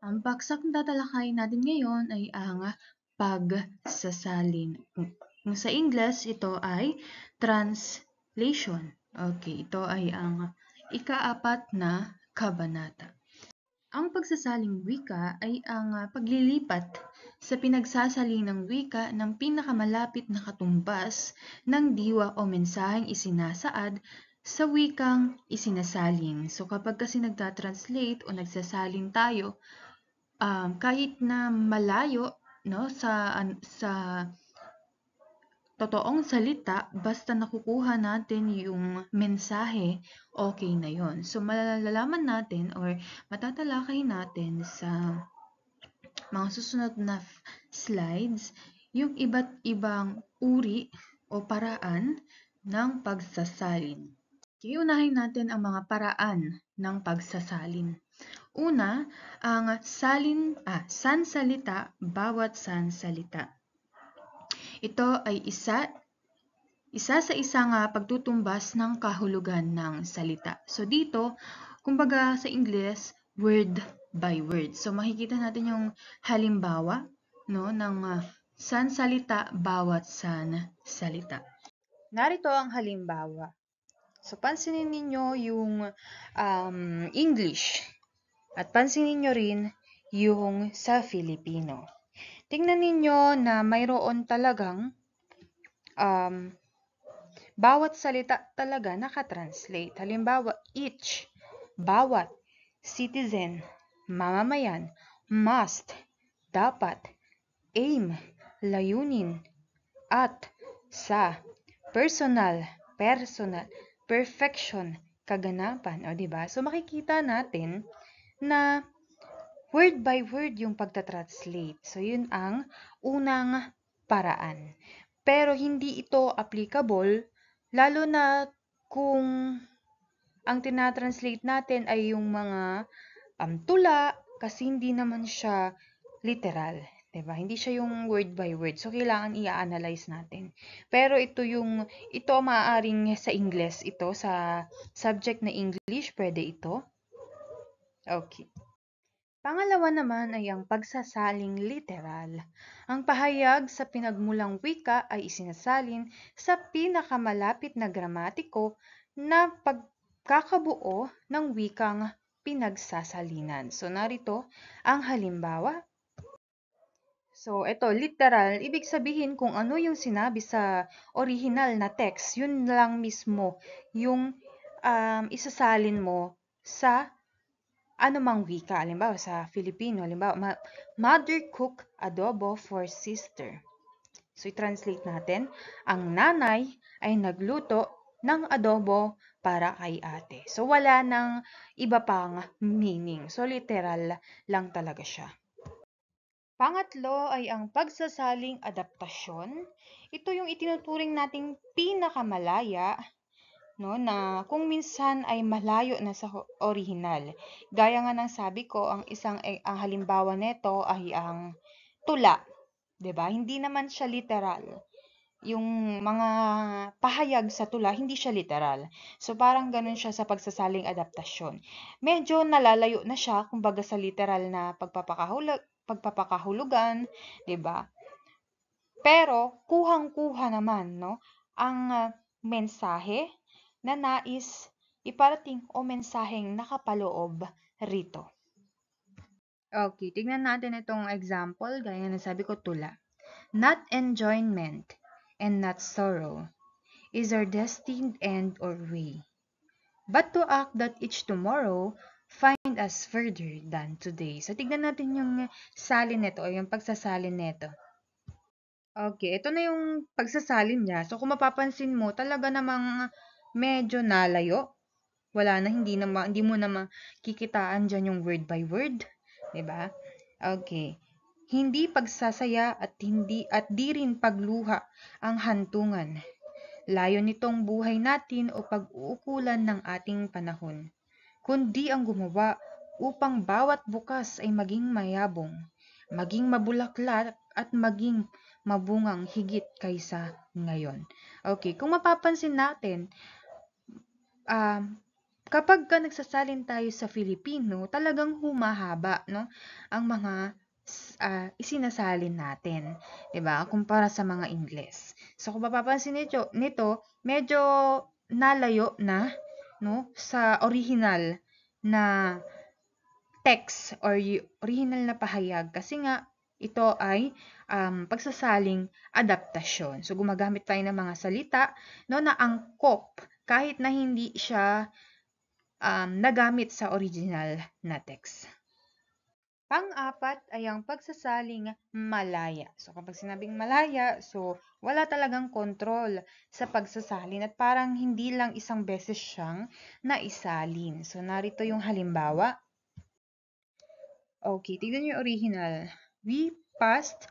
Ang paksak na tatalakayin natin ngayon ay ang pagsasalin. Kung sa Ingles, ito ay translation. Okay, ito ay ang ika-4 na kabanata. Ang pagsasaling wika ay ang paglilipat sa pinagsasalinang wika ng pinakamalapit na katumbas ng diwa o mensaheng isinasaad sa wikang isinasalin. So kapag kasi nagtatranslate o nagsasalin tayo, kahit na malayo, no, sa totoong salita, basta nakukuha natin yung mensahe, okay na yon. So malalaman natin or matatalakay natin sa mga susunod na slides yung iba't ibang uri o paraan ng pagsasalin. Okay, unahin natin ang mga paraan ng pagsasalin. Una, ang sansalita, bawat sansalita. Ito ay isa sa isang pagtutumbas ng kahulugan ng salita. So dito, kumbaga sa Ingles, word by word. So makikita natin yung halimbawa, no, ng sansalita, bawat sansalita. Narito ang halimbawa. So pansinin ninyo yung English at pansinin niyo rin yung sa Filipino. Tingnan ninyo na mayroon talagang bawat salita talaga nakatranslate. Halimbawa, each, bawat, citizen, mamamayan, must, dapat, aim, layunin, at, sa, personal, perfection, kaganapan. O, diba? So, makikita natin na word by word yung pagta-translate. So, yun ang unang paraan. Pero hindi ito applicable lalo na kung ang tinatranslate natin ay yung mga tula kasi hindi naman siya literal. Diba? Hindi siya yung word by word. So, kailangan i-analyze natin. Pero ito maaaring sa English, ito sa subject na English, pwede ito. Okay. Pangalawa naman ay ang pagsasaling literal. Ang pahayag sa pinagmulang wika ay isinasalin sa pinakamalapit na gramatiko na pagkakabuo ng wikang pinagsasalinan. So, narito ang halimbawa. So, ito, literal, ibig sabihin kung ano yung sinabi sa original na text, yun lang mismo yung isasalin mo sa anumang wika, halimbawa sa Filipino, halimbawa, mother cook adobo for sister. So, i-translate natin, ang nanay ay nagluto ng adobo para kay ate. So, wala nang iba pang meaning. So, literal lang talaga siya. Pangatlo ay ang pagsasaling adaptasyon. Ito yung itinuturing nating pinakamalaya, no, na kung minsan ay malayo na sa original. Gaya nga ng sabi ko, ang halimbawa nito ay ang tula, 'di ba? Hindi naman siya literal. Yung mga pahayag sa tula, hindi siya literal. So parang ganun siya sa pagsasaling adaptasyon. Medyo nalalayo na siya kumbaga sa literal na pagpapakahulugan, 'di ba? Pero kuhang-kuha naman, no, ang mensahe na nais iparating o mensaheng nakapaloob rito. Okay, tignan natin itong example, gaya na sabi ko, tula. Not enjoyment and not sorrow is our destined end or way, but to act that each tomorrow find us further than today. So, tignan natin yung salin nito o yung pagsasalin nito. Okay, ito na yung pagsasalin niya. So, kung mapapansin mo, talaga namang medyo nalayo. Wala na, hindi mo na makikitaan dyan yung word by word. 'Di ba? Okay. Hindi pagsasaya at di rin pagluha ang hantungan. Layo nitong buhay natin o pag-uukulan ng ating panahon. Kundi ang gumawa upang bawat bukas ay maging mayabong, maging mabulaklak at maging mabungang higit kaysa ngayon. Okay, kung mapapansin natin, kapag nagsasalin tayo sa Filipino, talagang humahaba, no? Ang mga isinasalin natin, 'di ba? Kumpara sa mga Ingles. So kung mapapansin nito, medyo nalayo na, no, sa original na text or original na pahayag kasi nga ito ay pagsasaling adaptasyon. So gumagamit tayo ng mga salita, no, na angkop kahit na hindi siya nagamit sa original na text. Pang-apat ay ang pagsasaling malaya. So kapag sinabing malaya, so wala talagang kontrol sa pagsasalin at parang hindi lang isang beses siyang naisalin. So narito yung halimbawa. Okay, tignan yung original. We passed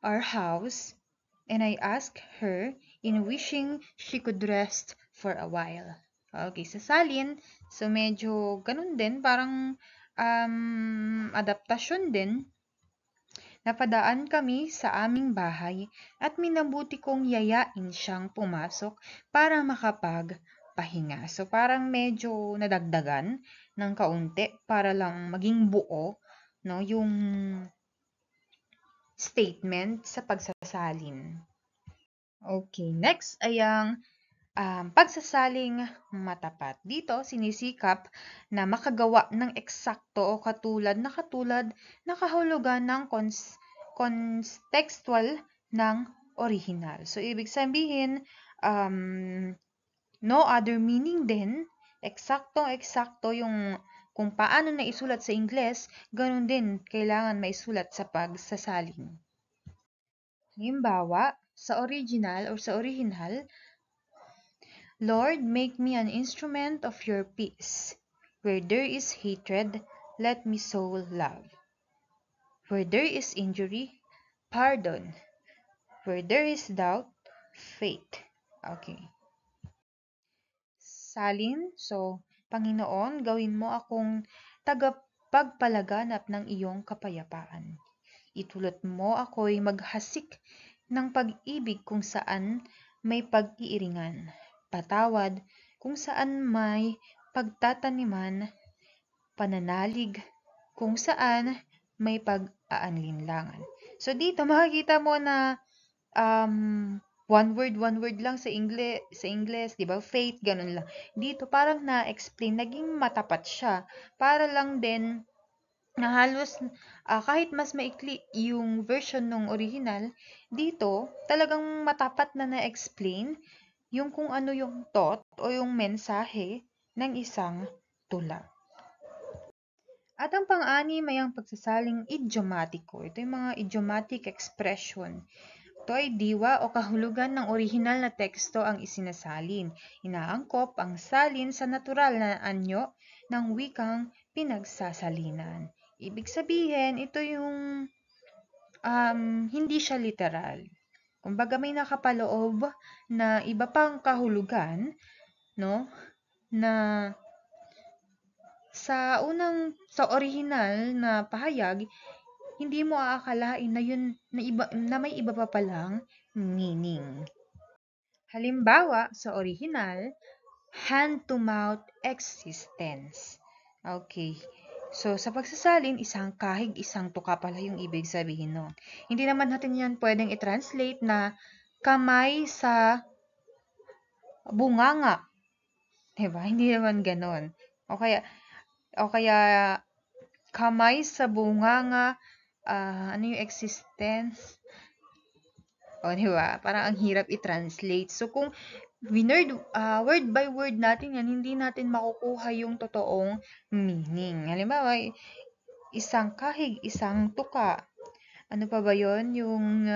our house and I asked her in wishing she could rest for a while. Okay, sa salin, so medyo ganun din, parang adaptasyon din. Napadaan kami sa aming bahay at minabuti kong yayain siyang pumasok para makapagpahinga. So parang medyo nadagdagan ng kaunti para lang maging buo, no, yung statement sa pagsasalin. Okay, next ay ang pagsasaling matapat. Dito, sinisikap na makagawa ng eksakto o katulad na kahulugan ng contextual ng original. So, ibig sabihin, no other meaning din, eksaktong-eksakto yung kung paano na isulat sa Ingles, ganun din kailangan maisulat sa pagsasalin. Halimbawa, sa original, Lord, make me an instrument of your peace. Where there is hatred, let me sow love. Where there is injury, pardon. Where there is doubt, faith. Okay. Salin, so, Panginoon, gawin mo akong tagapagpalaganap ng iyong kapayapaan. Itulot mo ako'y maghasik ng pag-ibig kung saan may pag-iiringan. Patawad kung saan may pagtataniman, pananalig kung saan may pag-aanlinlangan. So dito makikita mo na one word lang sa English, 'di ba? Faith, ganun lang. Dito parang na-explain, naging matapat siya para lang din na halos kahit mas maikli yung version ng original, dito talagang matapat na na-explain yung kung ano yung thought o yung mensahe ng isang tula. At ang pang-anim ay ang pagsasaling idiomatiko. Ito yung mga idiomatic expression. Ito ay diwa o kahulugan ng orihinal na teksto ang isinasalin. Inaangkop ang salin sa natural na anyo ng wikang pinagsasalinan. Ibig sabihin, ito yung hindi siya literal. Kumbaga may nakapaloob na iba pang kahulugan, no? Na sa original na pahayag, hindi mo aakalain na yun na may iba pa palang meaning. Halimbawa, sa original, hand-to-mouth existence. Okay. So, sa pagsasalin, isang kahig, isang tuka pala yung ibig sabihin nun. Hindi naman natin yan pwedeng i-translate na kamay sa bunganga. Diba? Hindi naman ganon. O kaya kamay sa bunganga, ano yung existence? O, diba? Parang ang hirap i-translate. So, kung word by word natin yan, hindi natin makukuha yung totoong meaning. Halimbawa, isang kahig, isang tuka. Ano pa ba yon? Yung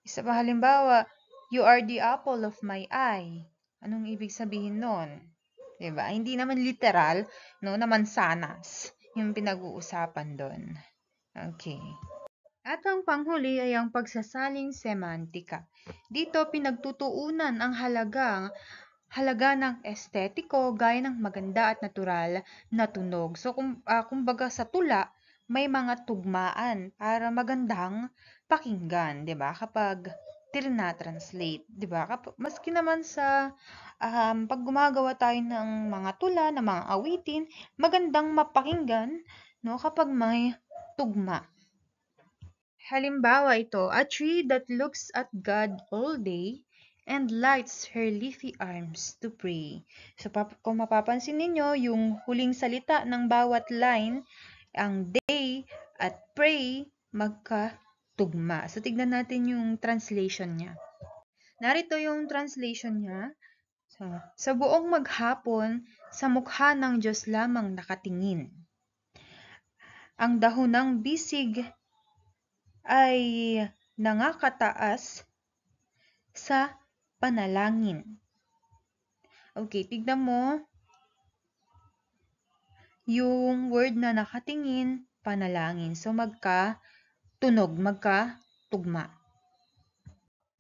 isa pa halimbawa, you are the apple of my eye. Anong ibig sabihin nun? Diba? Hindi naman literal, no, na mansanas yung pinag-uusapan doon. Okay. At ang panghuli ay ang pagsasaling semantika. Dito pinagtutuunan ang halaga ng estetiko gaya ng maganda at natural na tunog. So kumbaga sa tula, may mga tugmaan para magandang pakinggan, 'di ba? Kapag tina-translate, 'di ba? Maski naman sa pag gumagawa tayo ng mga tula, ng mga awitin, magandang mapakinggan, no, kapag may tugma. Halimbawa ito, a tree that looks at God all day and lights her leafy arms to pray. So kung mapapansin ninyo, yung huling salita ng bawat line, ang day at pray, magkatugma. So tignan natin yung translation niya. Narito yung translation niya. Sa buong maghapon, sa mukha ng Diyos lamang nakatingin. Ang dahonang bisig ay nangakataas sa panalangin. Okay, tignan mo yung word na nakatingin, panalangin. So, magkatunog, magkatugma.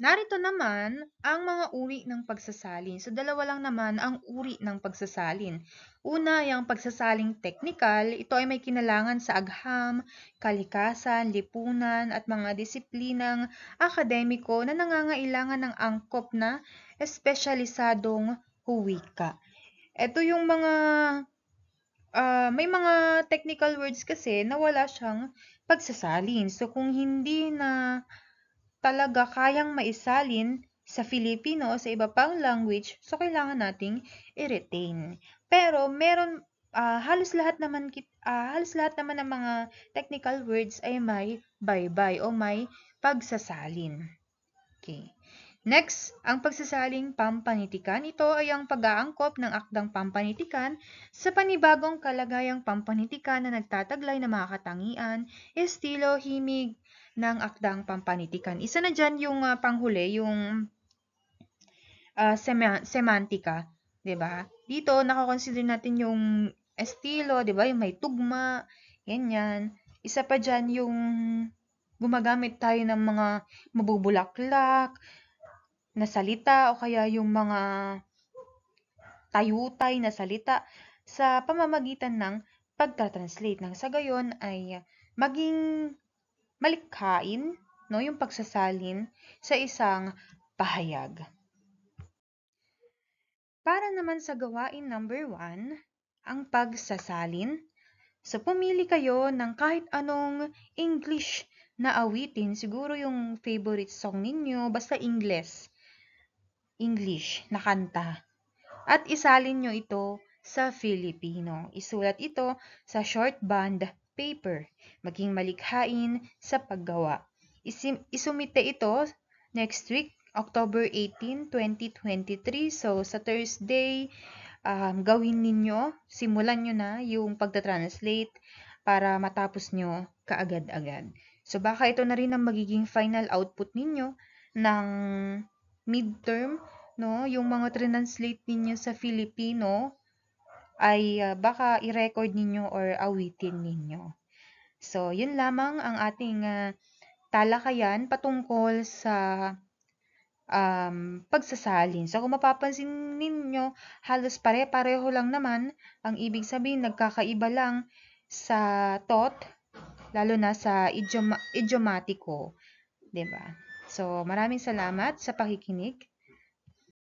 Narito naman ang mga uri ng pagsasalin. So, dalawa lang naman ang uri ng pagsasalin. Una, yung pagsasaling technical. Ito ay may kinalangan sa agham, kalikasan, lipunan, at mga disiplinang akademiko na nangangailangan ng angkop na espesyalisadong huwika. Ito yung mga, may mga technical words kasi na wala siyang pagsasalin. So, kung hindi na talaga kayang maisalin sa Filipino o sa iba pang language, so kailangan nating i-retain. Pero meron halos lahat naman ng mga technical words ay may baybay o may pagsasalin. Okay. Next, ang pagsasaling pampanitikan. Ito ay ang pag-aangkop ng akdang pampanitikan sa panibagong kalagayang pampanitikan na nagtataglay ng mga katangian, estilo, himig ng akdang pampanitikan. Isa na dyan yung panghuli, yung semantika, 'di ba? Dito nako-consider natin yung estilo, 'di ba? Yung may tugma, ganyan. Isa pa diyan yung gumagamit tayo ng mga mabubulaklak na salita o kaya yung mga tayutay na salita sa pamamagitan ng pagta-translate nang sa gayon ay maging malikhain, no, yung pagsasalin sa isang pahayag. Para naman sa gawain number 1, ang pagsasalin. So, pumili kayo ng kahit anong English na awitin. Siguro yung favorite song ninyo, basta English na kanta. At isalin nyo ito sa Filipino. Isulat ito sa short band paper. Maging malikhain sa paggawa. Isumite ito next week, October 18, 2023. So, sa Thursday, gawin ninyo, simulan nyo na yung pagta-translate para matapos nyo kaagad-agad. So, baka ito na rin ang magiging final output ninyo ng midterm, no? Yung mga translate ninyo sa Filipino ay baka i-record ninyo or awitin ninyo. So, yun lamang ang ating talakayan patungkol sa pagsasalin. So, kung mapapansin ninyo, halos pare-pareho lang naman. Ang ibig sabihin, nagkakaiba lang sa thought, lalo na sa idiomatiko. 'Di ba? So, maraming salamat sa pakikinig.